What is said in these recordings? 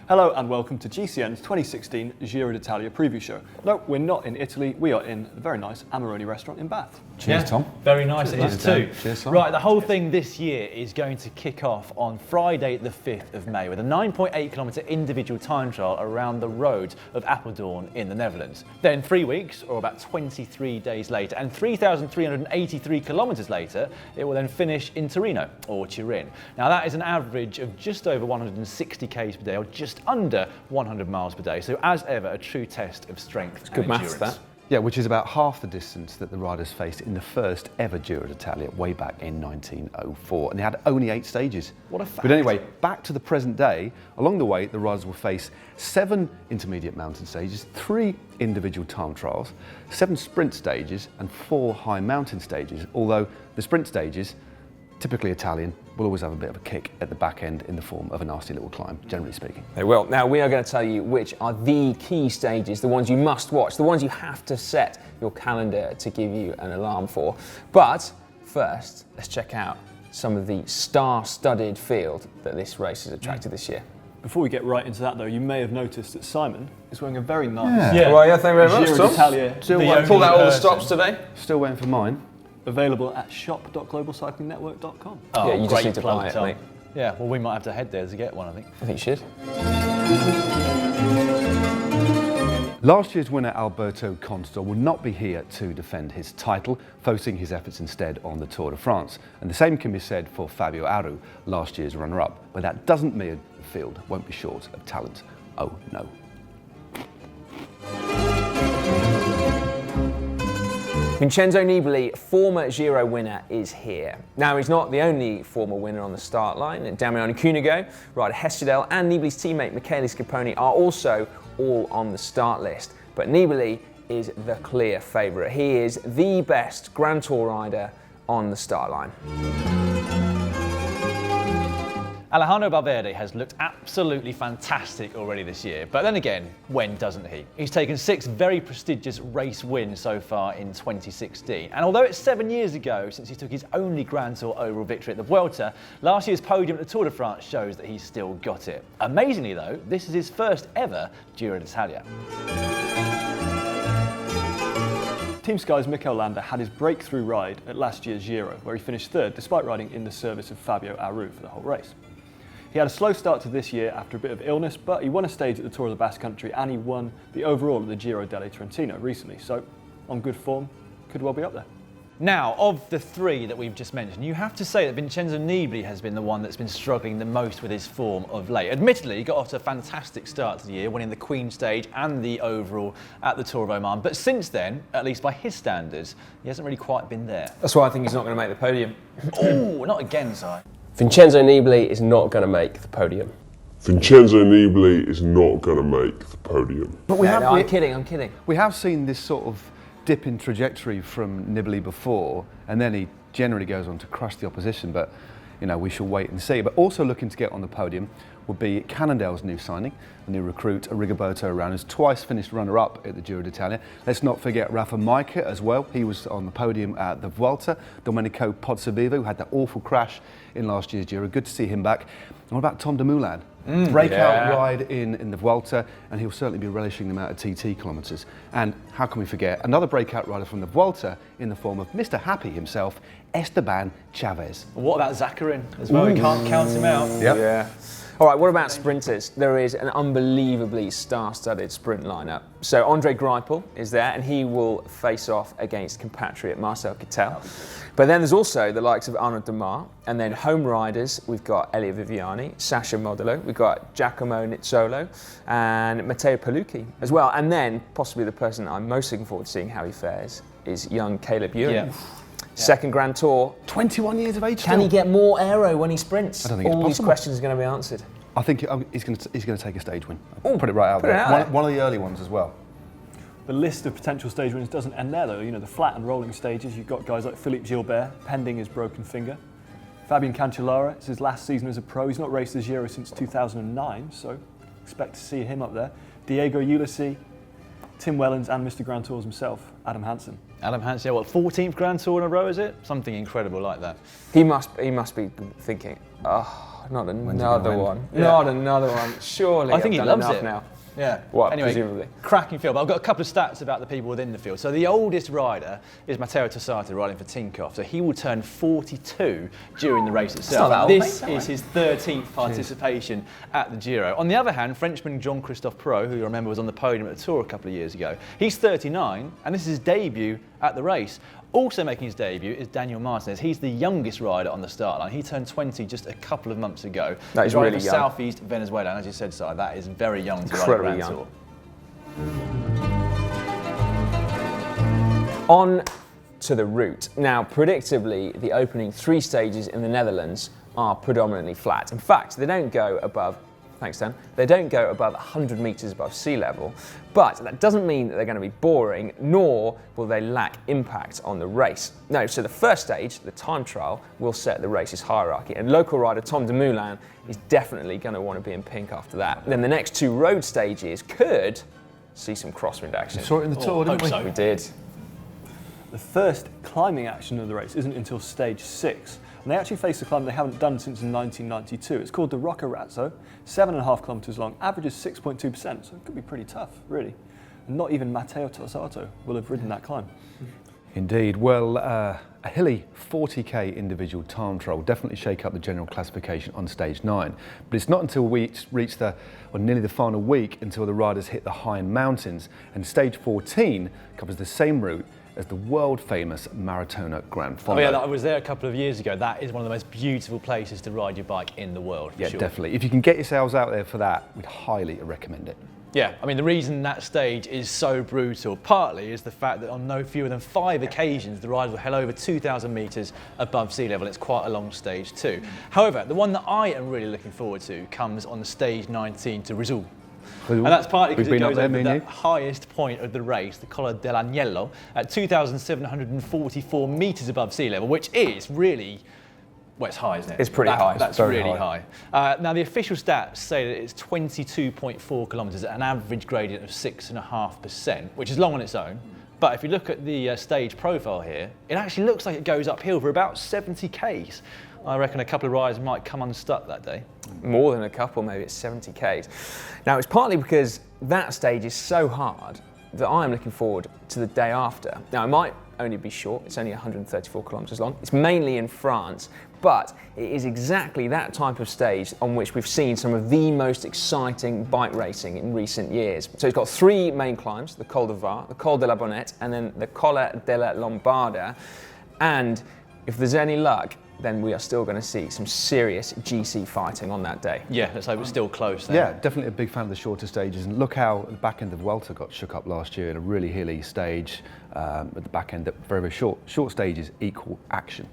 Hello and welcome to GCN's 2016 Giro d'Italia preview show. No, we're not in Italy, we are in the very nice Amarone restaurant in Bath. Cheers, Tom. Very nice it is too. Cheers, Tom. Right, the whole thing this year is going to kick off on Friday the 5th of May with a 9.8 kilometre individual time trial around the road of Apeldoorn in the Netherlands. Then 3 weeks, or about 23 days later, and 3,383 kilometres later, it will then finish in Torino, or Turin. Now that is an average of just over 160 k's per day, or just under 100 miles per day. So as ever, a true test of strength and endurance. That. Yeah, which is about half the distance that the riders faced in the first ever Giro d'Italia way back in 1904. And they had only 8 stages. What a fact. But anyway, back to the present day. Along the way, the riders will face 7 intermediate mountain stages, 3 individual time trials, 7 sprint stages, and 4 high mountain stages. Although the sprint stages, typically Italian, will always have a bit of a kick at the back end in the form of a nasty little climb, generally speaking. They will. Now, we are going to tell you which are the key stages, the ones you must watch, the ones you have to set your calendar to give you an alarm for. But first, let's check out some of the star-studded field that this race has attracted this year. Before we get right into that though, you may have noticed that Simon is wearing a very nice Well, yeah, thank you very much, Giro Tom. d'Italia Pulled out all the stops today. Still waiting for mine. available at shop.globalcyclingnetwork.com. Oh, Yeah, you just great need to plug, buy it, Tom. mate. Yeah, well, we might have to head there to get one, I think. I think you should. Last year's winner Alberto Contador will not be here to defend his title, focusing his efforts instead on the Tour de France. And the same can be said for Fabio Aru, last year's runner-up. But that doesn't mean the field won't be short of talent. Oh no. Vincenzo Nibali, former Giro winner, is here. Now, he's not the only former winner on the start line. Damiano Cunego, Ryder Hesjedal, and Nibali's teammate Michele Schipponi are also all on the start list. But Nibali is the clear favourite. He is the best Grand Tour rider on the start line. Alejandro Valverde has looked absolutely fantastic already this year, but then again, when doesn't he? He's taken 6 very prestigious race wins so far in 2016, and although it's 7 years ago since he took his only Grand Tour overall victory at the Vuelta, last year's podium at the Tour de France shows that he's still got it. Amazingly though, this is his first ever Giro d'Italia. Team Sky's Mikel Landa had his breakthrough ride at last year's Giro, where he finished 3rd despite riding in the service of Fabio Aru for the whole race. He had a slow start to this year after a bit of illness, but he won a stage at the Tour of the Basque Country and he won the overall at the Giro delle Trentino recently, so on good form, could well be up there. Now, of the 3 that we've just mentioned, you have to say that Vincenzo Nibali has been the one that's been struggling the most with his form of late. Admittedly, he got off to a fantastic start to the year, winning the Queen stage and the overall at the Tour of Oman. But since then, at least by his standards, he hasn't really quite been there. That's why I think he's not going to make the podium. Oh, not again, Si. Vincenzo Nibali is not going to make the podium. Vincenzo Nibali is not going to make the podium. But I'm kidding. We have seen this sort of dip in trajectory from Nibali before, and then he generally goes on to crush the opposition, but you know, we shall wait and see. But also looking to get on the podium will be Cannondale's new signing, the new recruit, Rigoberto Urán, who's twice finished runner-up at the Giro d'Italia. Let's not forget Rafa Majka as well. He was on the podium at the Vuelta. Domenico Pozzovivo, who had that awful crash in last year's Giro. Good to see him back. And what about Tom Dumoulin? Breakout ride in the Vuelta, and he'll certainly be relishing the amount of TT kilometres. And how can we forget another breakout rider from the Vuelta in the form of Mr. Happy himself, Esteban Chavez. What about Zakarin as well? We can't count him out. Yep. Yeah. All right, what about sprinters? There is an unbelievably star-studded sprint lineup. So Andre Greipel is there, and he will face off against compatriot Marcel Kittel. But then there's also the likes of Arnaud Démare, and then home riders, we've got Elia Viviani, Sasha Modolo, we've got Giacomo Nizzolo, and Matteo Palucchi as well. And then possibly the person I'm most looking forward to seeing how he fares is young Caleb Ewan. Yeah. Second Grand Tour. 21 years of age Can he get more aero when he sprints? I don't think it's All these possible. questions are going to be answered. I think he's going to take a stage win. I'll put it right out put it there. out there. One of the early ones as well. The list of potential stage winners doesn't end there though. You know, the flat and rolling stages, you've got guys like Philippe Gilbert, pending his broken finger. Fabian Cancellara, it's his last season as a pro. He's not raced the Giro since 2009, so expect to see him up there. Diego Ulissi, Tim Wellens and Mr. Grand Tours himself, Adam Hansen. Adam Hansen, yeah, what, 14th Grand Tour in a row, is it? Something incredible like that. He must be thinking, oh, not another one. Not another one. Surely I think I've he done loves enough it now. Yeah. What, anyway, presumably? Cracking field. But I've got a couple of stats about the people within the field. So the oldest rider is Matteo Tossato riding for Tinkoff. So he will turn 42 during the race itself. not that old, This mate, is his 13th participation at the Giro. On the other hand, Frenchman Jean-Christophe Perrault, who you remember was on the podium at the Tour a couple of years ago, he's 39, and this is his debut at the race. Also making his debut is Daniel Martinez. He's the youngest rider on the start line. He turned 20 just a couple of months ago. That is He's riding really for young. Southeast Venezuela, and as you said, Si, that is very young to ride a Incredibly Grand young. Tour. On to the route. Now, predictably, the opening 3 stages in the Netherlands are predominantly flat. In fact, they don't go above, thanks Dan, they don't go above 100 metres above sea level, but that doesn't mean that they're going to be boring, nor will they lack impact on the race. No, so the first stage, the time trial, will set the race's hierarchy, and local rider Tom Dumoulin is definitely going to want to be in pink after that. Then the next 2 road stages could see some crosswind action. Saw it in the Tour, didn't we? so. We did. The first climbing action of the race isn't until stage 6. And they actually face a climb they haven't done since 1992. It's called the Roccarazzano, 7.5 kilometres long, averages 6.2%, so it could be pretty tough, really. And not even Matteo Tossato will have ridden that climb. Indeed. Well, a hilly 40k individual time trial will definitely shake up the general classification on stage 9. But it's not until we reach nearly the final week until the riders hit the Highland Mountains, and stage 14 covers the same route as the world-famous Maratona Gran Fondo. Oh yeah, I was there a couple of years ago. That is one of the most beautiful places to ride your bike in the world, for Yeah, sure. definitely. If you can get yourselves out there for that, we'd highly recommend it. Yeah, I mean, the reason that stage is so brutal, partly is the fact that on no fewer than 5 occasions, the riders will head over 2,000 metres above sea level. It's quite a long stage too. However, the one that I am really looking forward to comes on the stage 19 to Rizul. And that's partly because it goes over the highest point of the race, the Colla dell'Agnello, at 2,744 metres above sea level, which is really, well, it's high, isn't it? It's pretty high. That's very really high. high. Now, the official stats say that it's 22.4 kilometres at an average gradient of 6.5%, which is long on its own. But if you look at the stage profile here, it actually looks like it goes uphill for about 70 k's. I reckon a couple of riders might come unstuck that day. More than a couple, maybe it's 70 k's. Now, it's partly because that stage is so hard that I am looking forward to the day after. Now, it might only be short, it's only 134 kilometres long. It's mainly in France, but it is exactly that type of stage on which we've seen some of the most exciting bike racing in recent years. So it's got 3 main climbs, the Col de Var, the Col de la Bonnette, and then the Colla della Lombarda. And if there's any luck, then we are still going to see some serious GC fighting on that day. Yeah, let's hope it's still close then. Yeah, definitely a big fan of the shorter stages, and look how the back end of Vuelta got shook up last year in a really hilly stage. At the back end, very, very short stages equal action.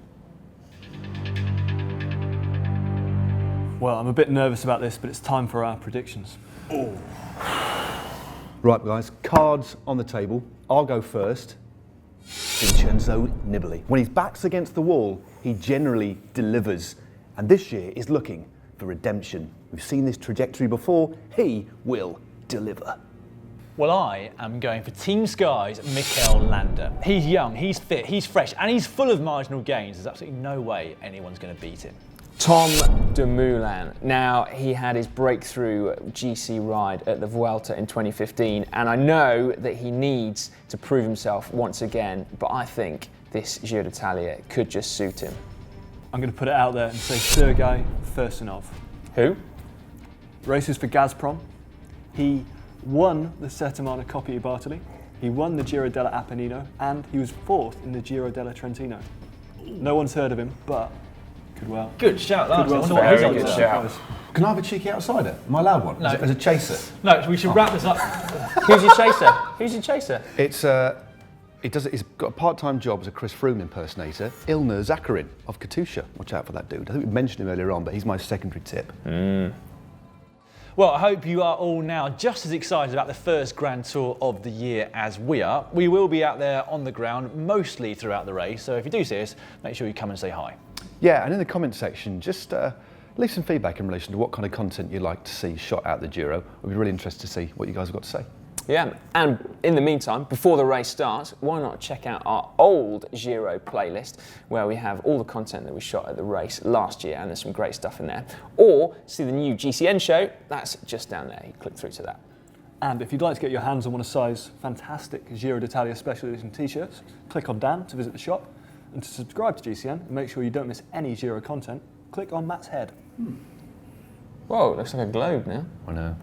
Well, I'm a bit nervous about this, but it's time for our predictions. Right, guys, cards on the table. I'll go first. Vincenzo Nibali. When his back's against the wall, he generally delivers. And this year is looking for redemption. We've seen this trajectory before. He will deliver. Well, I am going for Team Sky's Mikel Landa. He's young, he's fit, he's fresh, and he's full of marginal gains. There's absolutely no way anyone's going to beat him. Tom Dumoulin. Now, he had his breakthrough GC ride at the Vuelta in 2015, and I know that he needs to prove himself once again, but I think this Giro d'Italia could just suit him. I'm going to put it out there and say Sergei Fursunov. Who? Races for Gazprom. He won the Settimana Coppi e Bartoli. He won the Giro della Appennino, and he was 4th in the Giro della Trentino. No one's heard of him, but could well. Good shout, Lance. Very good shout. Can I have a cheeky outsider? Am I allowed one? No. As a chaser? No, we should wrap this up. Who's your chaser? Who's your chaser? He's got a part-time job as a Chris Froome impersonator, Ilnur Zakarin of Katusha. Watch out for that dude. I think we mentioned him earlier on, but he's my secondary tip. Well, I hope you are all now just as excited about the first Grand Tour of the year as we are. We will be out there on the ground mostly throughout the race, so if you do see us, make sure you come and say hi. Yeah, and in the comment section, just leave some feedback in relation to what kind of content you'd like to see shot at the Giro. I'd be really interested to see what you guys have got to say. Yeah, and in the meantime, before the race starts, why not check out our old Giro playlist where we have all the content that we shot at the race last year, and there's some great stuff in there. Or see the new GCN show, that's just down there. You click through to that. And if you'd like to get your hands on one of size fantastic Giro d'Italia special edition t-shirts, click on Dan to visit the shop, and to subscribe to GCN and make sure you don't miss any Giro content, click on Matt's head. Whoa, looks like a globe now. I know.